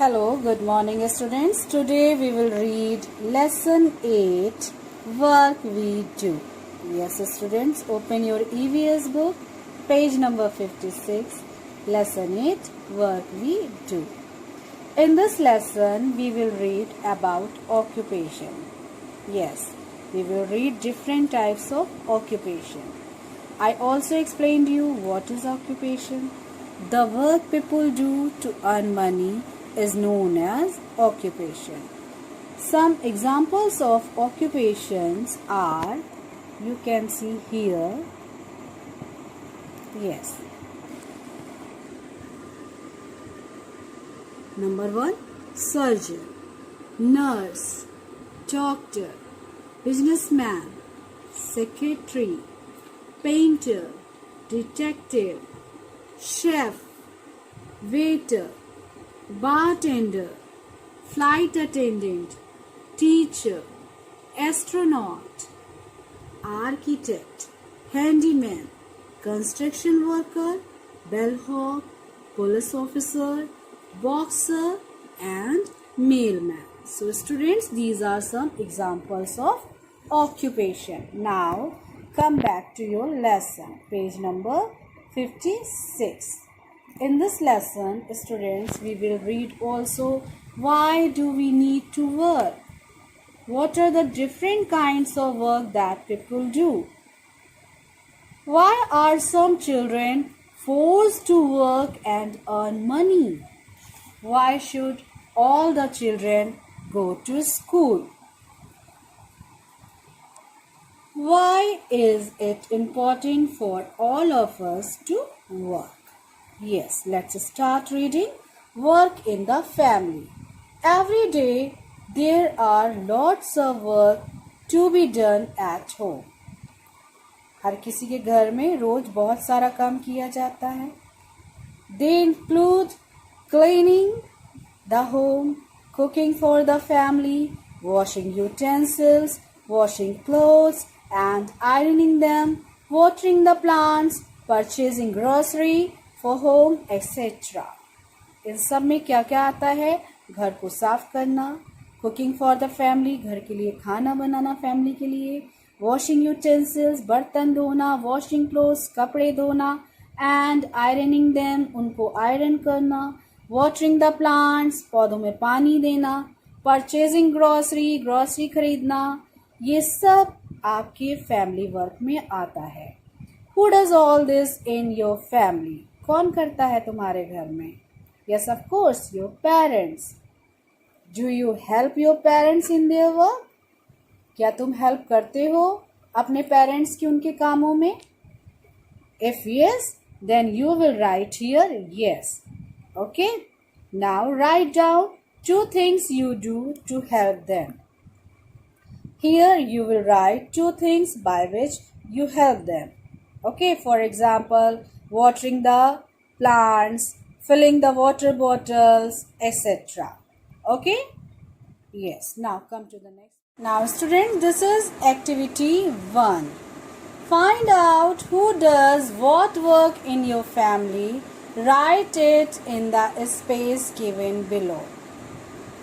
Hello, good morning students. Today we will read lesson 8, work we do. Yes students, open your EVS book, page number 56, lesson 8, work we do. In this lesson we will read about occupation. Yes, we will read different types of occupation. I also explained you what is occupation. The work people do to earn money is known as occupation. Some examples of occupations are, you can see here, yes. Number 1, surgeon, nurse, doctor, businessman, secretary, painter, detective, chef, waiter, bartender, flight attendant, teacher, astronaut, architect, handyman, construction worker, bellhop, police officer, boxer and mailman. So students, these are some examples of occupation. Now come back to your lesson, page number 56. In this lesson, students, we will read also why do we need to work? What are the different kinds of work that people do? Why are some children forced to work and earn money? Why should all the children go to school? Why is it important for all of us to work? Yes, let's start reading. Work in the family. Every day there are lots of work to be done at home. हर किसी के घर में रोज बहुत सारा काम किया जाता है. They include cleaning the home, cooking for the family, washing utensils, washing clothes and ironing them, watering the plants, purchasing grocery for home, etc. इन सब में क्या क्या आता है? घर को साफ करना, कुकिंग फॉर द फैमिली, घर के लिए खाना बनाना फैमिली के लिए, वॉशिंग यूटेंसिल्स, बर्तन धोना, वॉशिंग क्लोथ्स, कपड़े धोना, एंड आयरनिंग देम, उनको आयरन करना, वाटरिंग द प्लांट्स, पौधों में पानी देना, परचेजिंग ग्रॉसरी, ग्रॉसरी खरीदना, ये सब आपके फैमिली वर्क में आता है. Who does all this in your family? कौन करता है तुम्हारे घर में? Yes, of course, your parents. Do you help your parents in their work? क्या तुम हेल्प करते हो अपने पेरेंट्स की उनके कामों में? If yes, then you will write here yes. Okay? Now write down 2 things you do to help them. Here you will write 2 things by which you help them. Okay, for example, watering the plants, filling the water bottles, etc. Okay? Yes, now come to the next. Now students, this is activity 1. Find out who does what work in your family. Write it in the space given below.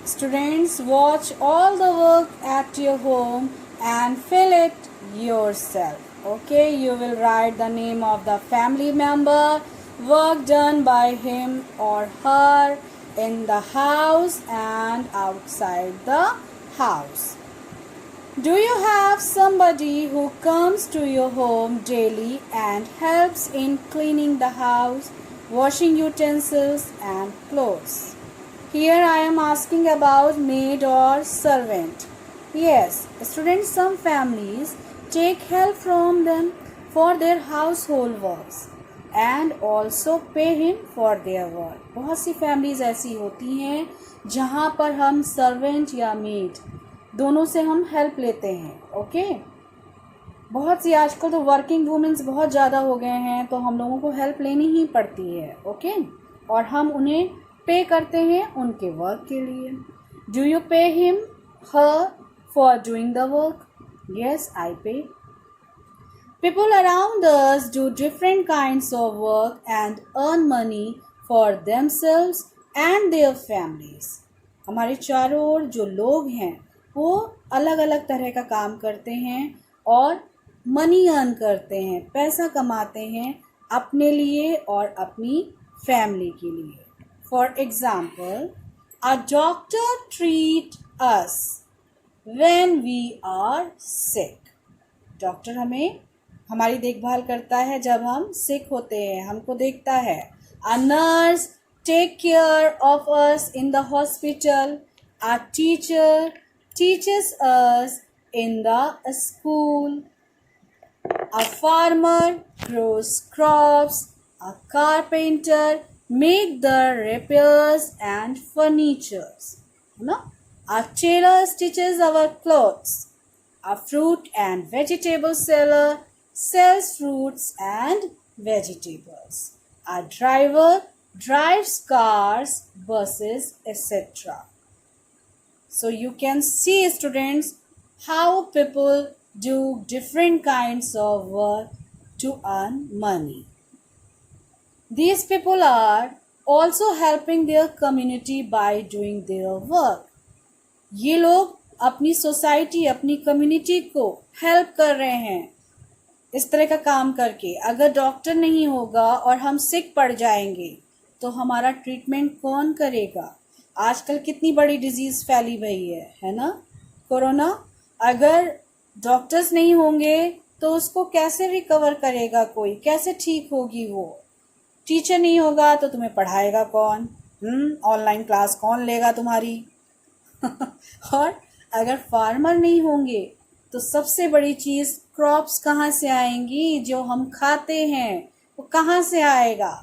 Students, watch all the work at your home and fill it yourself. Okay, you will write the name of the family member, work done by him or her in the house and outside the house. Do you have somebody who comes to your home daily and helps in cleaning the house, washing utensils and clothes? Here I am asking about maid or servant. Yes, students, some families take help from them for their household works and also pay him for their work. बहुत सी families ऐसी होती हैं जहाँ पर हम servant या maid दोनों से हम help लेते हैं. ओके, बहुत सी आजकल तो वर्किंग वुमेन्स बहुत ज़्यादा हो गए हैं, तो हम लोगों को हेल्प लेनी ही पड़ती है. ओके, और हम उन्हें पे करते हैं उनके वर्क के लिए. Do you pay him her for doing the work? Yes, I pay. People around us do different kinds of work and earn money for themselves and their families. हमारे चारों ओर जो लोग हैं वो अलग अलग तरह का काम करते हैं और मनी अर्न करते हैं, पैसा कमाते हैं अपने लिए और अपनी फैमिली के लिए. For example, a doctor treat us when we are sick. Doctor हमारी देखभाल करता है जब हम सिक होते हैं, हमको देखता है. A nurse take care of us in the hospital. A teacher teaches us in the school. A farmer grows crops. A carpenter make the repairs and furnitures. A tailor stitches our clothes. A fruit and vegetable seller sells fruits and vegetables. A driver drives cars, buses, etc. So you can see, students, how people do different kinds of work to earn money. These people are also helping their community by doing their work. ये लोग अपनी society, अपनी community को help कर रहे हैं इस तरह का काम करके. अगर डॉक्टर नहीं होगा और हम सिक पड़ जाएंगे तो हमारा ट्रीटमेंट कौन करेगा? आजकल कितनी बड़ी डिजीज़ फैली हुई है ना, कोरोना. अगर डॉक्टर्स नहीं होंगे तो उसको कैसे रिकवर करेगा कोई, कैसे ठीक होगी वो? टीचर नहीं होगा तो तुम्हें पढ़ाएगा कौन? ऑनलाइन क्लास कौन लेगा तुम्हारी? और अगर फार्मर नहीं होंगे तो सबसे बड़ी चीज़, क्रॉप्स कहाँ से आएंगी? जो हम खाते हैं वो कहाँ से आएगा?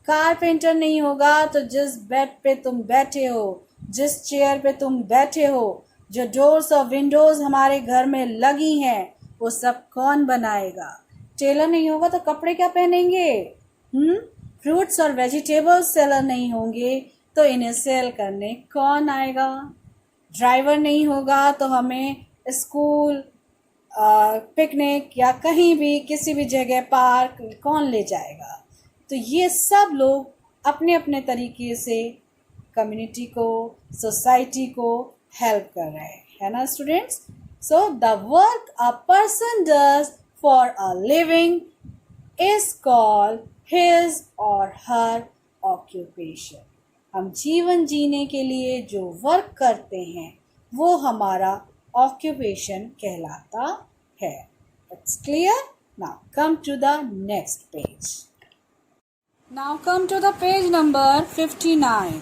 कारपेंटर नहीं होगा तो जिस बेड पे तुम बैठे हो, जिस चेयर पे तुम बैठे हो, जो डोर्स और विंडोज़ हमारे घर में लगी हैं, वो सब कौन बनाएगा? टेलर नहीं होगा तो कपड़े क्या पहनेंगे? फ्रूट्स और वेजिटेबल्स सेलर नहीं होंगे तो इन्हें सेल करने कौन आएगा? ड्राइवर नहीं होगा तो हमें स्कूल, पिकनिक या कहीं भी किसी भी जगह पार्क कौन ले जाएगा? तो ये सब लोग अपने अपने तरीके से कम्युनिटी को, सोसाइटी को हेल्प कर रहे हैं, है ना students? So the work a person does for a living is called his और हर ऑक्यूपेशन. हम जीवन जीने के लिए जो वर्क करते हैं वो हमारा ऑक्यूपेशन कहलाता है. It's clear? Now come to the next page. Now come to the page number 59.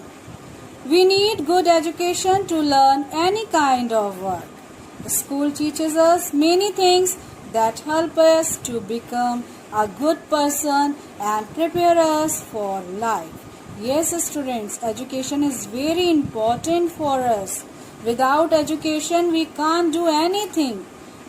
We need good education to learn any kind of work. The school teaches us many things that help us to become a good person and prepare us for life. Yes, students, education is very important for us. Without education, we can't do anything.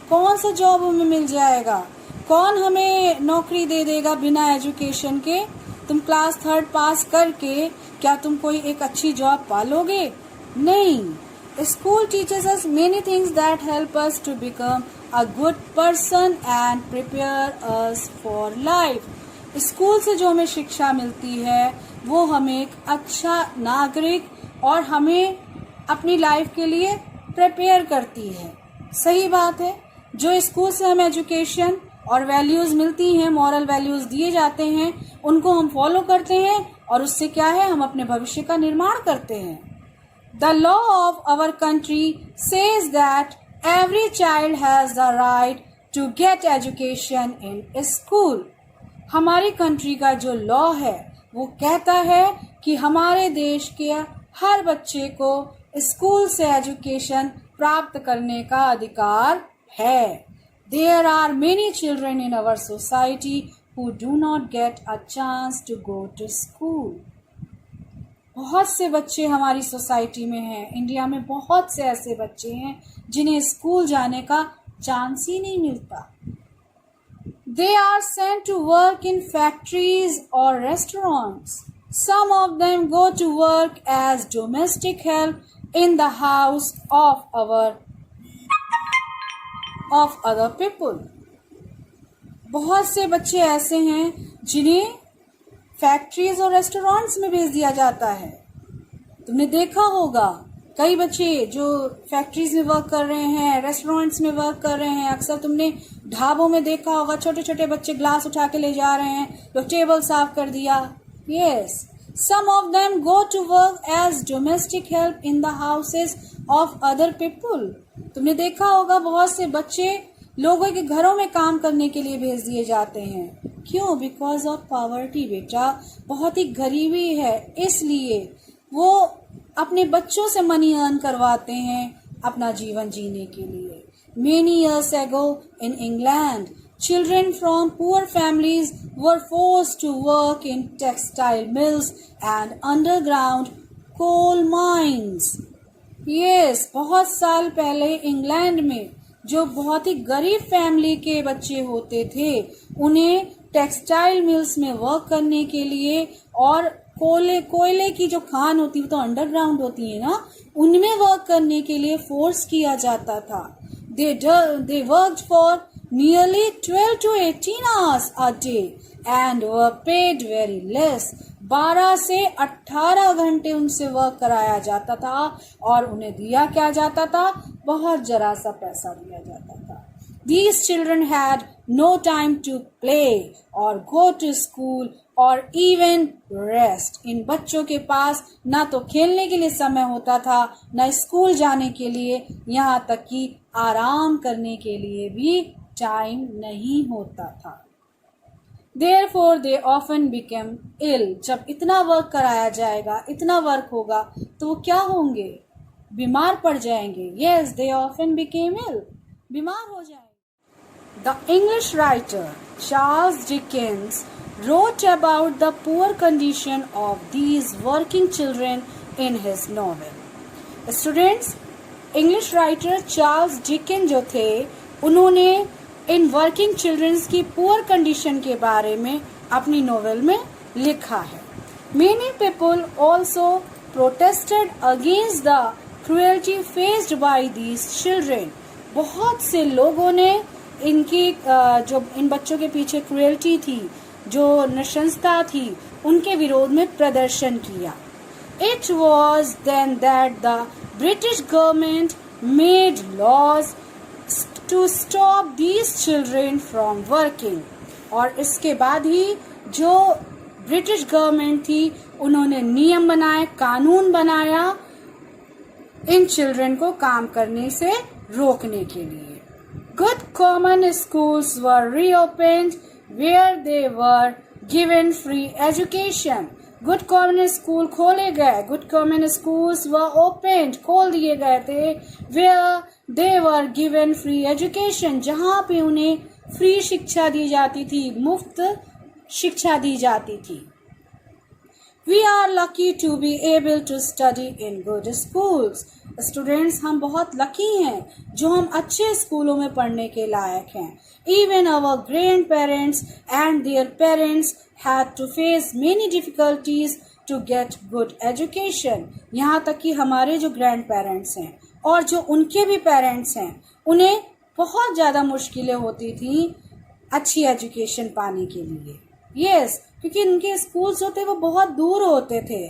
कौन सा job हमें मिल जाएगा? कौन हमें नौकरी दे देगा बिना education के? तुम क्लास 3 पास करके क्या तुम कोई एक अच्छी जॉब पालोगे? नहीं. School teachers us many things that help us to become a good person and prepare us for life. School से जो हमें शिक्षा मिलती है वो हमें एक अच्छा नागरिक और हमें अपनी लाइफ के लिए प्रिपेयर करती है. सही बात है. जो स्कूल से हमें एजुकेशन और वैल्यूज़ मिलती हैं, मॉरल वैल्यूज़ दिए जाते हैं, उनको हम फॉलो करते हैं और उससे क्या है, हम अपने भविष्य का निर्माण करते हैं. The law of our country says that every child has the right to get education in school. हमारी कंट्री का जो लॉ है वो कहता है कि हमारे देश के हर बच्चे को स्कूल से एजुकेशन प्राप्त करने का अधिकार है. There are many children in our society who do not get a chance to go to school. बहुत से बच्चे हमारी सोसाइटी में हैं. इंडिया में बहुत से ऐसे बच्चे हैं जिन्हें स्कूल जाने का चांस ही नहीं मिलता. They are sent to work in factories or restaurants. Some of them go to work as domestic help in the house of other people. बहुत से बच्चे ऐसे हैं जिन्हें फैक्ट्रीज और रेस्टोरेंट्स में भेज दिया जाता है. तुमने देखा होगा कई बच्चे जो फैक्ट्रीज में वर्क कर रहे हैं, रेस्टोरेंट्स में वर्क कर रहे हैं, अक्सर तुमने ढाबों में देखा होगा छोटे छोटे बच्चे ग्लास उठा के ले जा रहे हैं, तो टेबल साफ कर दिया. Yes, some of them go to work as domestic help in the houses of other people. तुमने देखा होगा बहुत से बच्चे लोगों के घरों में काम करने के लिए भेज दिए जाते हैं. क्यों? Because of poverty. बेटा, बहुत ही गरीबी है, इसलिए वो अपने बच्चों से मनी अर्न करवाते हैं अपना जीवन जीने के लिए. Many years ago in England, children from poor families were forced to work in textile mills and underground coal mines. Yes, बहुत साल पहले इंग्लैंड में जो बहुत ही गरीब फैमिली के बच्चे होते थे, उन्हें टेक्सटाइल मिल्स में वर्क करने के लिए और कोयले की जो खान होती है तो अंडरग्राउंड होती है ना, उनमें वर्क करने के लिए फोर्स किया जाता था. They worked for nearly 12 to 18 hours a day and were paid very less. 12 से 18 घंटे उनसे वर्क कराया जाता था और उन्हें दिया क्या जाता था? बहुत जरा सा पैसा दिया जाता था. These children had no time to play or go to school or even rest. इन बच्चों के पास ना तो खेलने के लिए समय होता था, ना स्कूल जाने के लिए, यहाँ तक कि आराम करने के लिए भी टाइम नहीं होता था. Therefore they often became ill. जब इतना वर्क कराया जाएगा, इतना वर्क होगा, तो वो क्या होंगे? बीमार पड़ जाएंगे. Yes, they often became ill. बीमार हो जाएंगे. The English writer Charles Dickens wrote about the poor condition of these working children in his novel. Students, English writer Charles Dickens जो थे, उन्होंने इन वर्किंग चिल्ड्रंस की पुअर कंडीशन के बारे में अपनी नोवेल में लिखा है. Many people also protested against the cruelty faced by these children. बहुत से लोगों ने इनकी जो इन बच्चों के पीछे क्रुएल्टी थी, जो नृशंसता थी, उनके विरोध में प्रदर्शन किया. It was then that the British government made laws to stop these children from working. और इसके बाद ही जो ब्रिटिश गवर्नमेंट थी, उन्होंने नियम बनाए, कानून बनाया इन चिल्ड्रन को काम करने से रोकने के लिए. Good common schools were reopened where they were given free education. Good common school खोले गए. Good common schools were opened, खोल दिए गए थे. Where they were given free education, जहाँ पे उन्हें फ्री शिक्षा दी जाती थी, मुफ्त शिक्षा दी जाती थी. We are lucky to be able to study in good schools. Students, हम बहुत लकी हैं जो हम अच्छे स्कूलों में पढ़ने के लायक हैं. Even our grandparents and their parents had to face many difficulties to get good education. यहाँ तक कि हमारे जो ग्रैंड पेरेंट्स हैं और जो उनके भी पेरेंट्स हैं, उन्हें बहुत ज़्यादा मुश्किलें होती थी अच्छी एजुकेशन पाने के लिए. यस, क्योंकि उनके स्कूल्स होते वो बहुत दूर होते थे.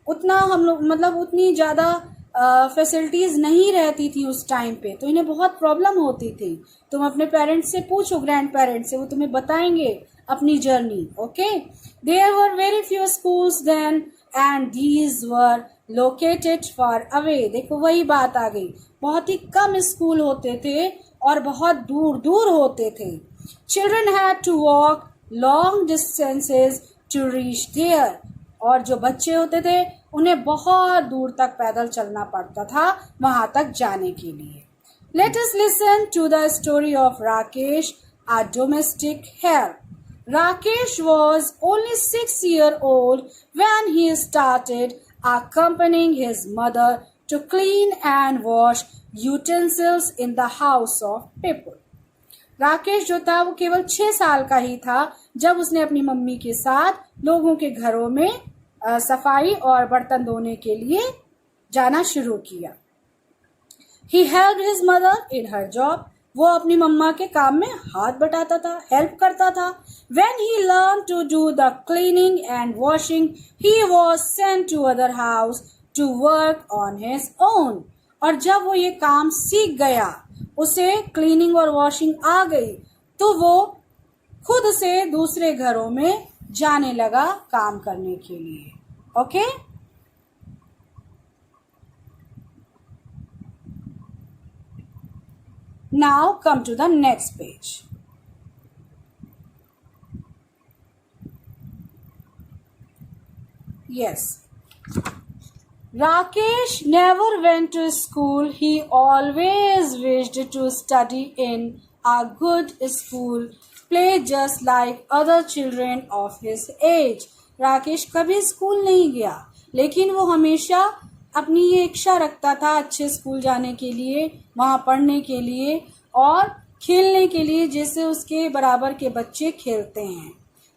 उतना हम लोग मतलब उतनी ज़्यादा फैसिलिटीज़ नहीं रहती थी उस टाइम पे, तो इन्हें बहुत प्रॉब्लम होती थी. तुम अपने पेरेंट्स से पूछो, ग्रैंड पेरेंट्स से, वो तुम्हें बताएंगे अपनी journey. Okay, there were very few schools then and these were located far away. देखो वही बात आ गई, बहुत ही कम स्कूल होते थे और बहुत दूर दूर होते थे. Children had to walk long distances to reach there. और जो बच्चे होते थे उन्हें बहुत दूर तक पैदल चलना पड़ता था वहां तक जाने के लिए. Let us listen to the story of Rakesh, a domestic help. Rakesh was only 6 years old when he started accompanying his mother to clean and wash utensils in the house of people. Rakesh जो था वो केवल 6 साल का ही था जब उसने अपनी मम्मी के साथ लोगों के घरों में सफाई और बर्तन धोने के लिए जाना शुरू किया. He helped his mother in her job. वो अपनी मम्मा के काम में हाथ बटाता था, हेल्प करता था. When he learned to do the cleaning and washing, he was sent to other house to work on his own. और जब वो ये काम सीख गया, उसे क्लीनिंग और वॉशिंग आ गई, तो वो खुद से दूसरे घरों में जाने लगा काम करने के लिए. Okay? Now come to the next page. Yes. Rakesh never went to school. He always wished to study in a good school, play just like other children of his age. Rakesh कभी स्कूल नहीं गया, लेकिन वो हमेशा अपनी ये इच्छा रखता था अच्छे स्कूल जाने के लिए, वहाँ पढ़ने के लिए और खेलने के लिए, जैसे उसके बराबर के बच्चे खेलते हैं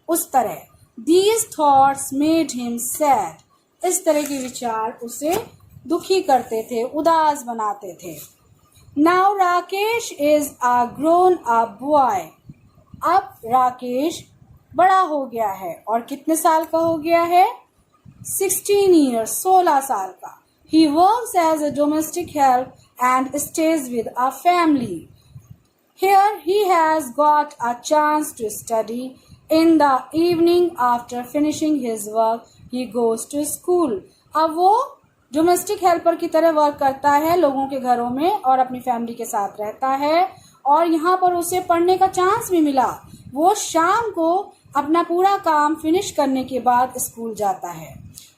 उस तरह. These thoughts made him sad. इस तरह के विचार उसे दुखी करते थे, उदास बनाते थे. Now Rakesh is a grown up boy. अब राकेश बड़ा हो गया है, और कितने साल का हो गया है? 16 years, 16 साल का. He works as a domestic help and stays with a family. Here he has got a chance to study. In the evening after finishing his work, he goes to school. अब वो domestic helper की तरह work करता है लोगों के घरों में और अपनी फैमिली के साथ रहता है, और यहाँ पर उसे पढ़ने का चांस भी मिला. वो शाम को अपना पूरा काम फिनिश करने के बाद स्कूल जाता है.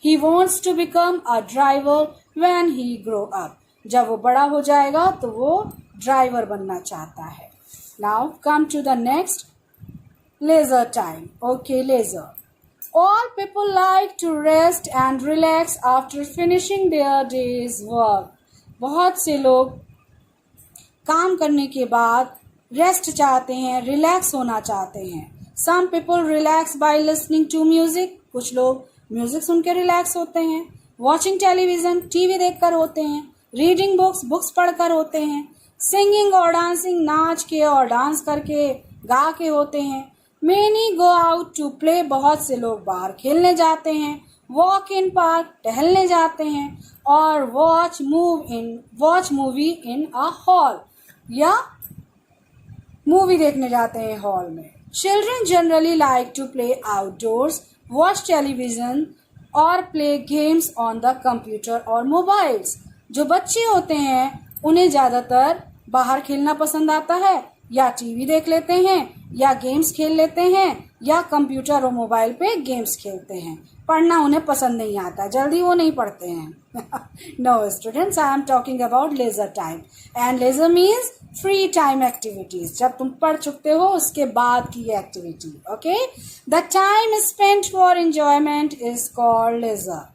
He wants to become a driver when he grow up. जब वो बड़ा हो जाएगा तो वो ड्राइवर बनना चाहता है. Now come to the next. Leisure time. Okay, leisure. All people like to rest and relax after finishing their day's work. बहुत से लोग काम करने के बाद रेस्ट चाहते हैं, रिलैक्स होना चाहते हैं. Some people relax by listening to music. कुछ लोग म्यूजिक सुन के रिलैक्स होते हैं. Watching television, टीवी देखकर होते हैं. Reading books, बुक्स पढ़कर होते हैं. Singing और dancing, नाच के और डांस करके, गा के होते हैं. Many go out to play. बहुत से लोग बाहर खेलने जाते हैं. Walk in park, टहलने जाते हैं. और watch movie in a hall, या मूवी देखने जाते हैं हॉल में. Children generally like to play outdoors, watch television और play games on the computer or mobiles. जो बच्चे होते हैं उन्हें ज़्यादातर बाहर खेलना पसंद आता है, या टीवी देख लेते हैं, या गेम्स खेल लेते हैं, या कंप्यूटर और मोबाइल पे गेम्स खेलते हैं. पढ़ना उन्हें पसंद नहीं आता, जल्दी वो नहीं पढ़ते हैं. No students, I am talking about leisure time. And leisure means free time activities. जब तुम पढ़ चुकते हो उसके बाद की activity. Okay? The time spent for enjoyment is called leisure.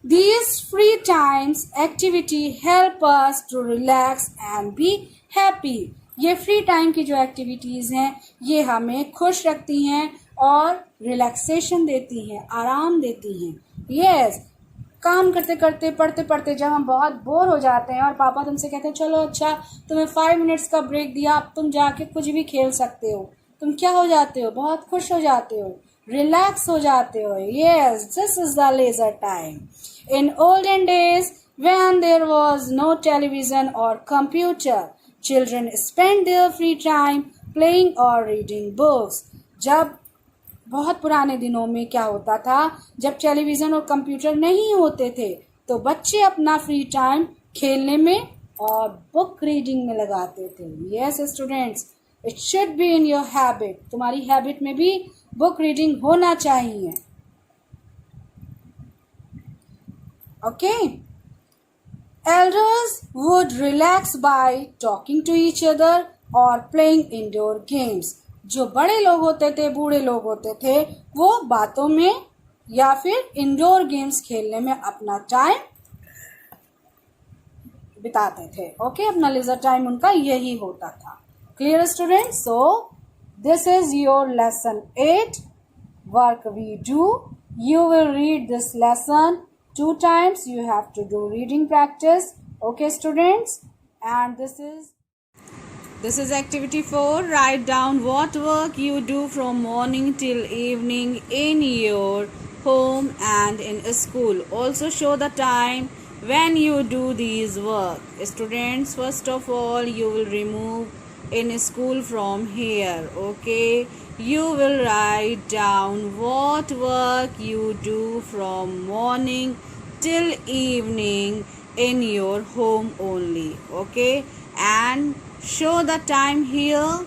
These free times activity help us to relax and be happy. ये free time की जो एक्टिविटीज़ हैं ये हमें खुश रखती हैं और रिलैक्सेशन देती हैं, आराम देती हैं. यस, काम करते करते पढ़ते पढ़ते जब हम बहुत बोर हो जाते हैं और पापा तुमसे कहते हैं चलो अच्छा तुम्हें 5 मिनट्स का ब्रेक दिया, अब तुम जाके कुछ भी खेल सकते हो, तुम क्या हो जाते हो? बहुत खुश हो जाते हो, रिलैक्स हो जाते हो. Yes, this is the leisure time. In olden days when there was no television और computer, children spend their free time playing or reading books. जब बहुत पुराने दिनों में क्या होता था, जब टेलीविज़न और कंप्यूटर नहीं होते थे तो बच्चे अपना फ्री टाइम खेलने में और बुक रीडिंग में लगाते थे. Yes students, it should be in your habit. तुम्हारी हैबिट में भी बुक रीडिंग होना चाहिए. Okay? Elders would relax by talking to each other or playing indoor games. जो बड़े लोग होते थे, बूढ़े लोग होते थे, वो बातों में या फिर इंडोर गेम्स खेलने में अपना टाइम बिताते थे. ओके, अपना लेजर टाइम उनका यही होता था. Clear students? So this is your lesson 8. Work we do. You will read this lesson 2 times. You have to do reading practice. Okay students, and this is activity 4. Write down what work you do from morning till evening in your home and in school. Also show the time when you do these work. Students, first of all, you will remove in school from here. Okay, you will write down what work you do from morning till evening in your home only. Okay, and show the time here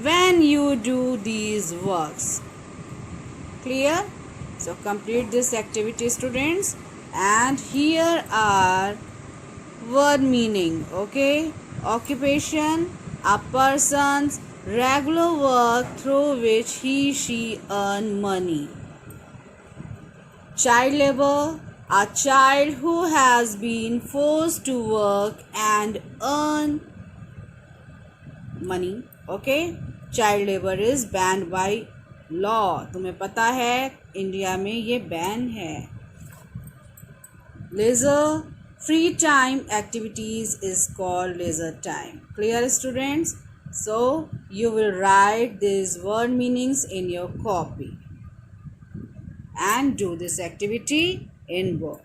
when you do these works. Clear? So complete this activity, students, and here are word meaning. Okay, occupation, a person's regular work through which she earn money. Child labor, a child who has been forced to work and earn money. Okay, child labor is banned by law. तुम्हें पता है India में ये ban है. Leisure, free time activities is called leisure time. Clear, students? So you will write these word meanings in your copy and do this activity in book.